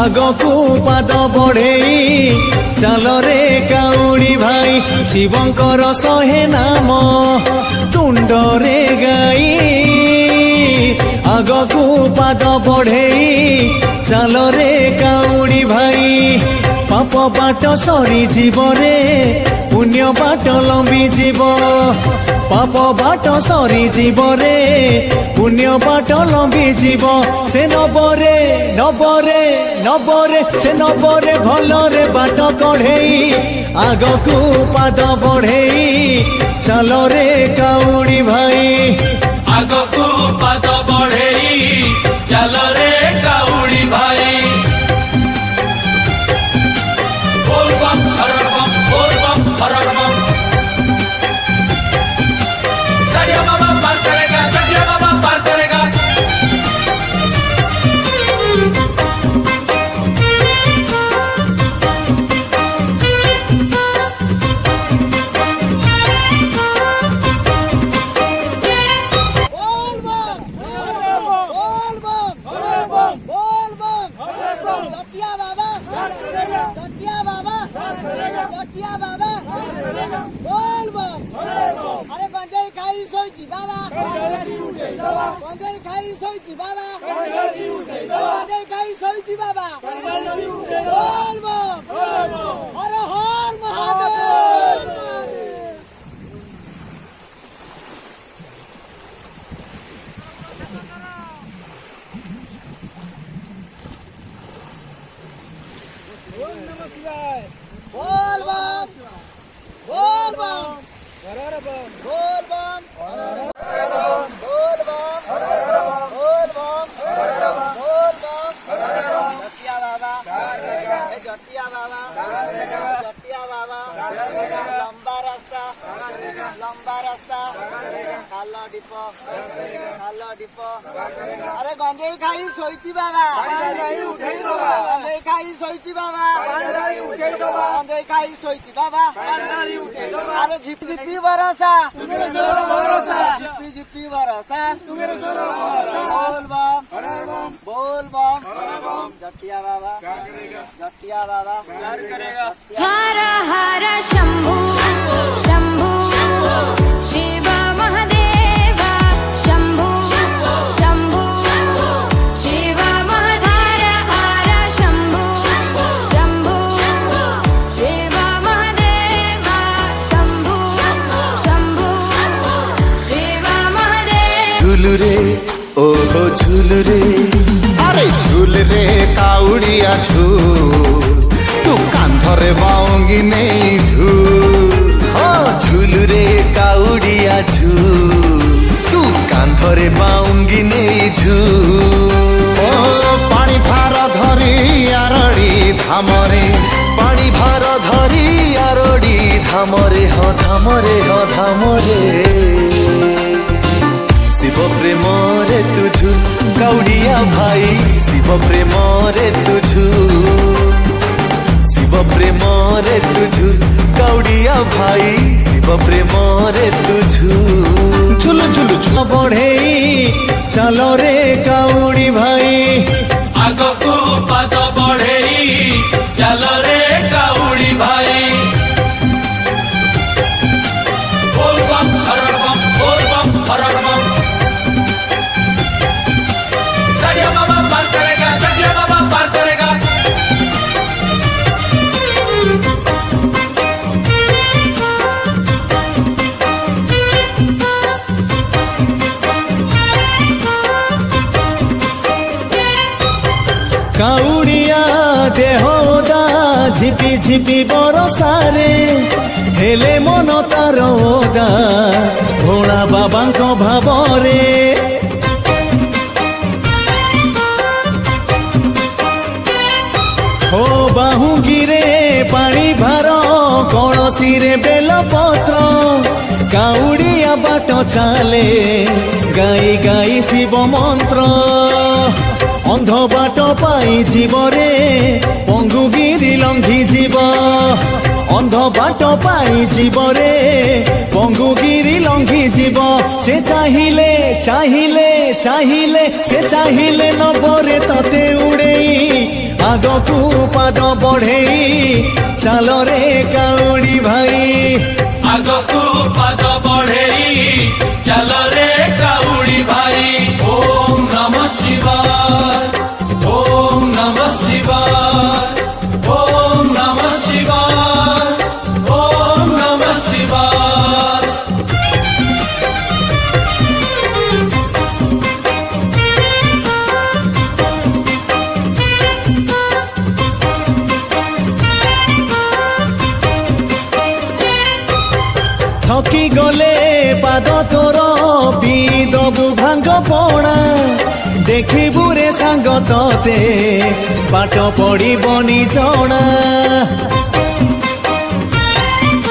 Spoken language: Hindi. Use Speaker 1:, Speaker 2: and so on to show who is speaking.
Speaker 1: आगकू पाद बढ़ेई चल रे काउड़ी भाई शिवंकर शहे नाम तुंडरे गाई आगकू पाद बढ़ेई चल रे काउड़ी भाई पाप बाट सरी जीव रे पुण्य बाट लंबी जीव पाप बाट सरी जीव रे पुण्य बाट लंबी जीव से नबरे नबरे नबरे से नबरे भलरे बाट कढ़ेई आगकू पाद बढ़ेई चल रे काउड़ी भाई
Speaker 2: आगकू पाद बढ़ेई चल रे काउड़ी भाई बोल बम हर बम बोल बम हर बम चढ़िया बाबा पार करेगा चढ़िया बाबा पार करेगा
Speaker 3: अरे गंजेई खाई सोईची बाबा गंजेई खाई सोईची बाबा गंजेई खाई सोईची बाबा बोल बम हर हर महादेव ओम नमः शिवाय बोल बम बोल बम हर बम बोल बम बोल बम बोल बम बोल बम जटिया बाबा जटिया बाबा जटिया बाबा लंबा रास्ता खालो डिपो अरे गंजेई खाई सोईची बाबा गंजेई खाई सोईची बाबा गंजेई खाई सोईची बाबा अरे झिपी झिपी बरसा झिपी भरोसा बोल बम जटिया बाबा
Speaker 4: हर हर शंभू शंभू शिव महादेव शंभू शंभू शिव महादेव हर शंभू शंभू शिव महादेव शंभू शंभू शिव महादेव
Speaker 1: झूलू रे ओहो झूलू रे
Speaker 5: अरे झूल रे काउड़िया झूल तू कांधरे बाऊंगी नहीं झूल
Speaker 1: हाँ झूलू रे काउड़िया झूल तू कांधरे बाऊंगी नहीं झूल
Speaker 5: ओ पानी भार धरी आरड़ी धामरे
Speaker 1: पानी भार धरी आरड़ी धामरे हाँ धामरे हाँ धामरे शिव प्रेम रे तुझु काउड़िया भाई शिव प्रेम रे तुझु शिव प्रेम रे तुझु काउड़िया भाई शिव प्रेम रे तुझु
Speaker 5: झुल झुल झुल
Speaker 1: बढ़ेई चलो रे काउड़ी भाई
Speaker 2: आगकू पाद बढ़ेई चल रे काउड़ी भाई बोल बम हर बम चढ़िया बाबा पार करेगा चढ़िया बाबा पार करेगा
Speaker 1: काउड़िया देहदा झिपी झिपी बरसारे हेले मन तार ओदा भोला बाबांको भावरे हो बाहुंगिरे पानी भार कलसी रे बेलपत्र काउड़िया बाट चाले गाई गाई शिव मंत्र अंध बाट पाई जीव रे पंगुगिरी लंघी जीव ଅନ୍ଧ ବାଟ ପାଇ ଯିବରେ ପଙ୍ଗୁଗିରି ଲଙ୍ଘି ଯିବ ସେ ଚାହିଁଲେ ଚାହିଁଲେ ଚାହିଁଲେ ସେ ଚାହିଁଲେ ନବରେ ତତେ ଉଡ଼େଇ ଆଗକୁ ପାଦ ବଢେଇ ଚାଲରେ କାଉଡ଼ି ଭାଇ
Speaker 2: ଆଗକୁ ପାଦ ବଢେଇ ଚାଲରେ କାଉଡ଼ି ଭାଇ ଓମ୍ ନମ ଶିବାୟ ଓମ୍ ନମ ଶିବାୟ ଓମ୍ ନମ ଶିବାୟ ଓମ୍ ନମ ଶିବାୟ
Speaker 1: ଥକି ଗଲେ ପାଦ ତୋର ପିଇଦବୁ ଭାଙ୍ଗ ପଣା ଦେଖିବୁ ରେ ସାଙ୍ଗ ତତେ ପାଠ ପଢିବନି ଜଣା